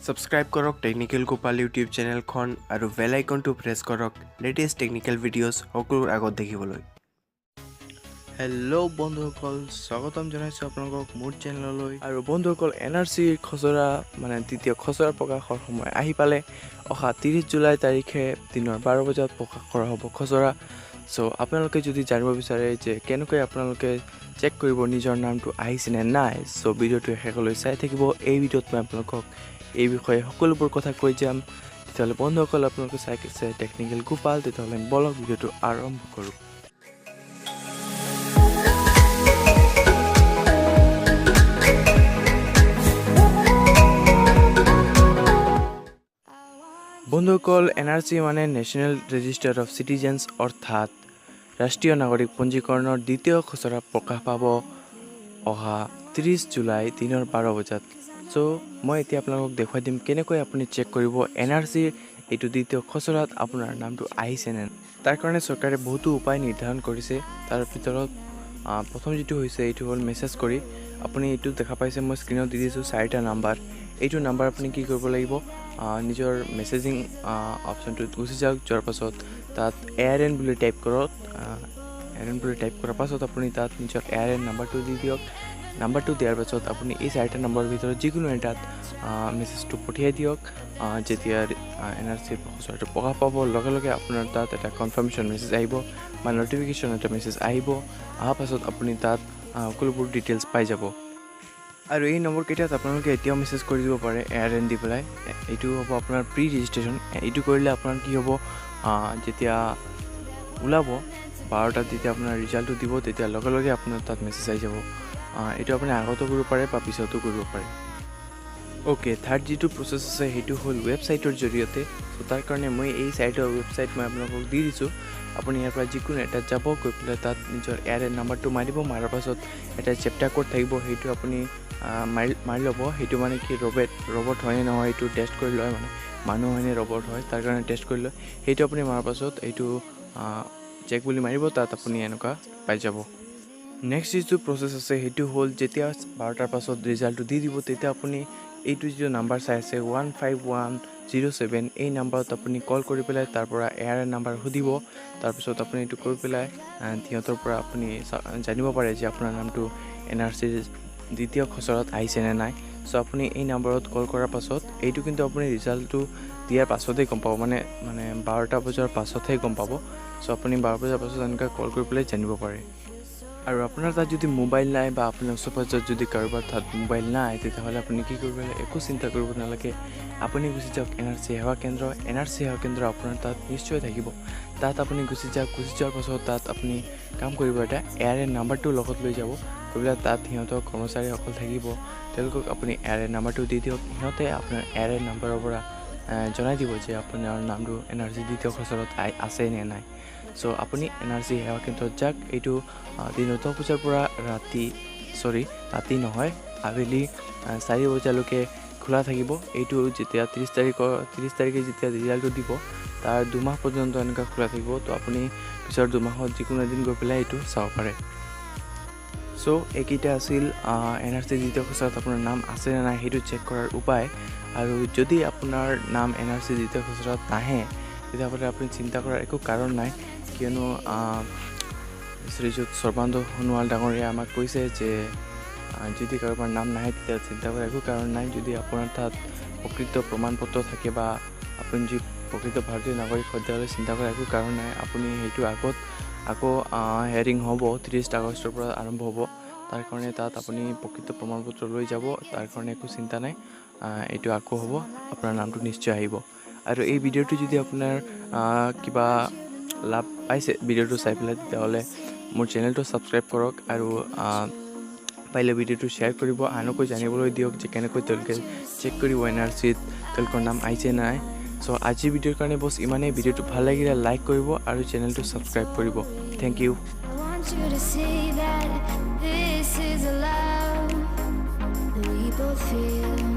Subscribe কৰক technical Gopal YouTube চেনেলখন আৰু বেল আইকনটো press কৰক লেটেষ্ট টেকনিক্যাল ভিডিঅ'ছ সকলোৰ আগত দেখিবলৈ। হেল্ল' বন্ধুসকল, স্বাগতম জনাইছোঁ আপোনালোকক মোৰ চেনেললৈ। আৰু বন্ধুসকল, NRC খচৰা মানে দ্বিতীয় খচৰা প্ৰকাশৰ সময় আহি পালে। অহা 30 জুলাই তাৰিখে দিনৰ 12 বজাত প্ৰকাশ কৰা হ'ব খচৰা। চ' আপোনালোকে যদি জানিব বিচাৰে যে কেনেকৈ আপোনালোকে চেক কৰিব নিজৰ নামটো আহিছে নে নাই, চ' ভিডিঅ'টো শেষলৈ চাই থাকিব। এই ভিডিঅ'ত মই আপোনালোকক এই বিষয়ে সকলোবোৰ কথা কৈ যাম। তেতিয়াহ'লে বন্ধুসকল, আপোনালোকে চাই আছে টেকনিক্যাল গোপাল, তেতিয়াহ'লে বলক ভিডিঅ'টো আৰম্ভ কৰোঁ। বন্ধুসকল, NRC মানে নেশ্যনেল ৰেজিষ্টাৰ অফ চিটিজেন্স, অৰ্থাৎ ৰাষ্ট্ৰীয় নাগৰিক পঞ্জীকৰণৰ দ্বিতীয় খচৰা প্ৰকাশ পাব অহা 30 জুলাই দিনৰ 12 বজাত। চ' মই এতিয়া আপোনালোকক দেখুৱাই দিম কেনেকৈ আপুনি চেক কৰিব NRCৰ এইটো দ্বিতীয় খচৰাত আপোনাৰ নামটো আহিছেনে। তাৰ কাৰণে চৰকাৰে বহুতো উপায় নিৰ্ধাৰণ কৰিছে। তাৰ ভিতৰত প্ৰথম যিটো হৈছে এইটো হ'ল মেছেজ কৰি। আপুনি এইটো দেখা পাইছে, মই স্ক্ৰীণত দি দিছোঁ 4টা নাম্বাৰ। এইটো নাম্বাৰ আপুনি কি কৰিব লাগিব, নিজৰ মেছেজিং অপশ্যনটোত গুচি যাওক। যোৱাৰ পাছত তাত ARN বুলি টাইপ কৰক। ARN বুলি টাইপ কৰাৰ পাছত আপুনি তাত নিজৰ ARN নাম্বাৰটো দি দিয়ক। নাম্বাৰটো দিয়াৰ পাছত আপুনি এই 4টা নাম্বাৰৰ ভিতৰত যিকোনো এটাত মেছেজটো পঠিয়াই দিয়ক। যেতিয়া NRC খচৰাটো প্ৰকাশ পাব, লগে লগে আপোনাৰ তাত এটা কনফাৰ্মেশ্যন মেছেজ আহিব বা ন'টিফিকেশ্যন এটা মেছেজ আহিব। অহাৰ পাছত আপুনি তাত সকলোবোৰ ডিটেইলছ পাই যাব। আৰু এই নম্বৰকেইটাত আপোনালোকে এতিয়াও মেছেজ কৰি দিব পাৰে ARN দি পেলাই। এইটো হ'ব আপোনাৰ প্ৰি ৰেজিষ্ট্ৰেশ্যন। এইটো কৰিলে আপোনাৰ কি হ'ব, যেতিয়া ওলাব 12টাত, যেতিয়া আপোনাৰ ৰিজাল্টটো দিব, তেতিয়া লগে লগে আপোনাৰ তাত মেছেজ আহি যাব। এইটো আপুনি আগতো কৰিব পাৰে বা পিছতো কৰিব পাৰে। অ'কে, থাৰ্ড যিটো প্ৰচেছ আছে সেইটো হ'ল ৱেবছাইটৰ জৰিয়তে। চ' তাৰ কাৰণে মই এই চাইটৰ ৱেবছাইট মই আপোনালোকক দি দিছোঁ। আপুনি ইয়াৰ পৰা যিকোনো এটাত যাব, গৈ পেলাই তাত নিজৰ ARN নাম্বাৰটো মাৰিব। মাৰাৰ পাছত এটা চেপ্টাৰ কোড থাকিব, সেইটো আপুনি মাৰি ল'ব। সেইটো মানে কি, ৰবট হয়নে নহয় এইটো টেষ্ট কৰি লয়, মানে মানুহ হয়নে ৰবট হয় তাৰ কাৰণে টেষ্ট কৰি লয়। সেইটো আপুনি মাৰাৰ পাছত এইটো চেক বুলি মাৰিব, তাত আপুনি এনেকুৱা পাই যাব। নেক্সট যিটো প্ৰচেছ আছে সেইটো হ'ল, যেতিয়া 12টাৰ পাছত ৰিজাল্টটো দি দিব, তেতিয়া আপুনি এইটো যিটো নাম্বাৰ চাই আছে 15107, এই নাম্বাৰত আপুনি কল কৰি পেলাই তাৰ পৰা ARN নাম্বাৰ সুধিব। তাৰপিছত আপুনি এইটো কৰি পেলাই সিহঁতৰ পৰা আপুনি জানিব পাৰে যে আপোনাৰ নামটো NRCৰ দ্বিতীয় খচৰাত আহিছে নে নাই। চ' আপুনি এই নাম্বাৰত কল কৰাৰ পাছত, এইটো কিন্তু আপুনি ৰিজাল্টটো দিয়াৰ পাছতেই গম পাব, মানে 12টা বজাৰ পাছতহে গম পাব। চ' আপুনি 12 বজাৰ পাছত এনেকৈ কল কৰি পেলাই জানিব পাৰে। আৰু আপোনাৰ তাত যদি মোবাইল নাই বা আপোনাৰ ওচৰ পাজৰত যদি কাৰোবাৰ তাত মোবাইল নাই, তেতিয়াহ'লে আপুনি কি কৰিব লাগে, একো চিন্তা কৰিব নালাগে। আপুনি গুচি যাওক NRC সেৱা কেন্দ্ৰ। NRC সেৱা কেন্দ্ৰ আপোনাৰ তাত নিশ্চয় থাকিব। তাত আপুনি গুচি যাওক। গুচি যোৱাৰ পাছত তাত আপুনি কাম কৰিব, এটা ARN নাম্বাৰটো লগত লৈ যাব। গৈ পেলাই তাত সিহঁতৰ কৰ্মচাৰীসকল থাকিব, তেওঁলোকক আপুনি ARN নাম্বাৰটো দি দিয়ক। সিহঁতে আপোনাৰ ARN নাম্বাৰৰ পৰা জনাই দিব যে আপোনাৰ নামটো NRC দ্বিতীয় খচৰাত আছে নে নাই। চ' আপুনি NRC সেৱা কেন্দ্ৰত যাওক। এইটো দিনৰ 10 বজাৰ পৰা ৰাতি নহয়, আবেলি 4 বজালৈকে খোলা থাকিব। এইটো যেতিয়া 30 তাৰিখে যেতিয়া ৰিজাল্টটো দিব, তাৰ 2 মাহ পৰ্যন্ত এনেকুৱা খোলা থাকিব। তো আপুনি পিছৰ 2 মাহত যিকোনো এদিন গৈ পেলাই এইটো চাব পাৰে। চ' এইকেইটা আছিল NRC দ্বিতীয় খচৰাত আপোনাৰ নাম আছে নে নাই সেইটো চেক কৰাৰ উপায়। আৰু যদি আপোনাৰ নাম NRC দ্বিতীয় খচৰাত নাহে, তেতিয়াহ'লে আপুনি চিন্তা কৰাৰ একো কাৰণ নাই, কিয়নো শ্ৰীযুত সৰ্বানন্দ সোণোৱাল ডাঙৰীয়াই আমাক কৈছে যে যদি কাৰোবাৰ নাম নাহে তেতিয়া চিন্তা কৰাৰ একো কাৰণ নাই। যদি আপোনাৰ তাত প্ৰকৃত প্ৰমাণ পত্ৰ থাকে বা আপুনি যি প্ৰকৃত ভাৰতীয় নাগৰিক, তেতিয়াহ'লে চিন্তা কৰাৰ একো কাৰণ নাই। আপুনি সেইটো আকৌ হেয়াৰিং হ'ব, 30 আগষ্টৰ পৰা আৰম্ভ হ'ব। তাৰ কাৰণে তাত আপুনি প্ৰকৃত প্ৰমাণ পত্ৰ লৈ যাব। তাৰ কাৰণে একো চিন্তা নাই, এইটো আকৌ হ'ব, আপোনাৰ নামটো নিশ্চয় আহিব। আৰু এই ভিডিঅ'টো যদি আপোনাৰ কিবা লাভ পাইছে ভিডিঅ'টো চাই পেলাই, তেতিয়াহ'লে মোৰ চেনেলটো ছাবস্ক্ৰাইব কৰক আৰু পাৰিলে ভিডিঅ'টো শ্বেয়াৰ কৰিব, আনকো জানিবলৈ দিয়ক যে কেনেকৈ তেওঁলোকে চেক কৰিব NRCত তেওঁলোকৰ নাম আহিছে নাই। চ' আজিৰ ভিডিঅ'ৰ কাৰণে বছ ইমানেই। ভিডিঅ'টো ভাল লাগিলে লাইক কৰিব আৰু চেনেলটো ছাবস্ক্ৰাইব কৰিব। Thank you. You to see that this is a love that we both feel.